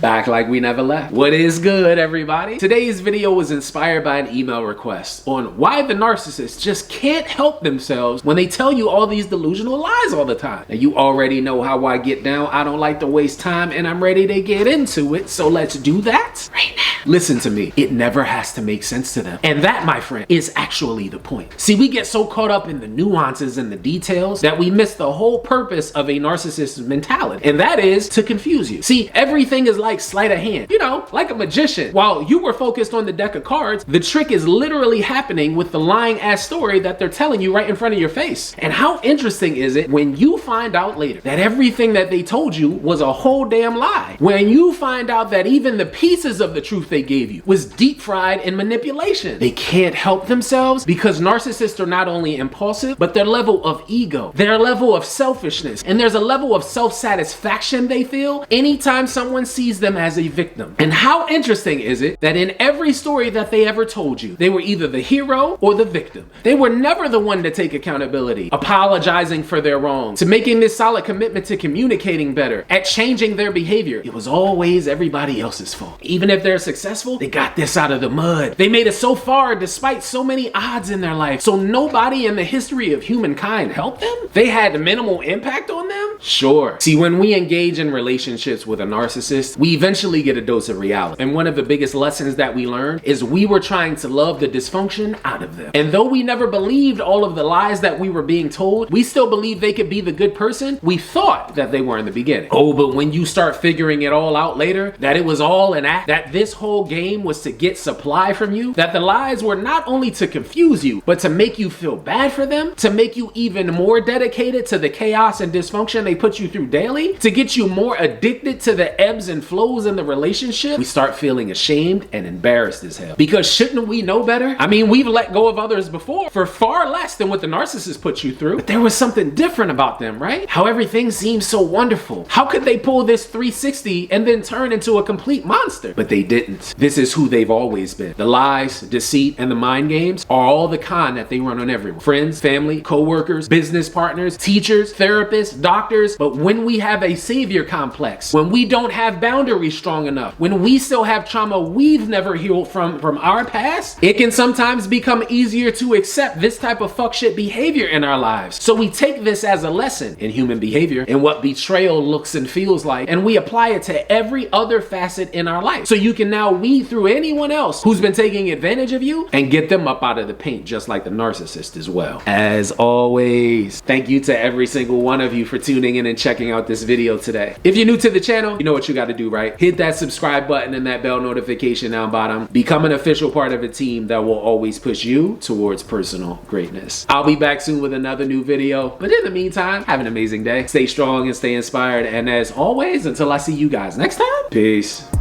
Back like we never left. What is good, everybody? Today's video was inspired by an email request on why the narcissists just can't help themselves when they tell you all these delusional lies all the time. Now, you already know how I get down. I don't like to waste time, and I'm ready to get into it. So let's do that right now. Listen to me. It never has to make sense to them. And that, my friend, is actually the point. See, we get so caught up in the nuances and the details that we miss the whole purpose of a narcissist's mentality. And that is to confuse you. See, everything is like sleight of hand, you know, like a magician. While you were focused on the deck of cards, the trick is literally happening with the lying ass story that they're telling you right in front of your face. And how interesting is it when you find out later that everything that they told you was a whole damn lie? When you find out that even the pieces of the truth they gave you was deep fried in manipulation. They can't help themselves because narcissists are not only impulsive, but their level of ego, their level of selfishness, and there's a level of self-satisfaction they feel anytime someone sees them as a victim. And how interesting is it that in every story that they ever told you, they were either the hero or the victim. They were never the one to take accountability, apologizing for their wrongs, to making this solid commitment to communicating better, at changing their behavior. It was always everybody else's fault. Even if they're successful, they got this out of the mud. They made it so far despite so many odds in their life. So nobody in the history of humankind helped them? They had minimal impact on them? Sure. See, when we engage in relationships with a narcissist, we eventually get a dose of reality. And one of the biggest lessons that we learned is we were trying to love the dysfunction out of them. And though we never believed all of the lies that we were being told, we still believed they could be the good person we thought that they were in the beginning. Oh, but when you start figuring it all out later, that it was all an act, that this whole game was to get supply from you, that the lies were not only to confuse you, but to make you feel bad for them, to make you even more dedicated to the chaos and dysfunction they put you through daily, to get you more addicted to the ebbs and flows in the relationship, we start feeling ashamed and embarrassed as hell. Because shouldn't we know better? I mean, we've let go of others before for far less than what the narcissist put you through, but there was something different about them, right? How everything seems so wonderful. How could they pull this 360 and then turn into a complete monster? But they didn't. This is who they've always been. The lies, deceit, and the mind games are all the con that they run on everyone. Friends, family, co-workers, business partners, teachers, therapists, doctors. But when we have a savior complex, when we don't have boundaries strong enough, when we still have trauma we've never healed from our past, it can sometimes become easier to accept this type of fuck shit behavior in our lives. So we take this as a lesson in human behavior and what betrayal looks and feels like, and we apply it to every other facet in our life. So you can now weed through anyone else who's been taking advantage of you and get them up out of the paint, just like the narcissist as well. As always, thank you to every single one of you for tuning in and checking out this video today. If you're new to the channel, you know what you got to do, right? Hit that subscribe button and that bell notification down bottom. Become an official part of a team that will always push you towards personal greatness. I'll be back soon with another new video, but in the meantime, have an amazing day. Stay strong and stay inspired. And as always, until I see you guys next time, peace.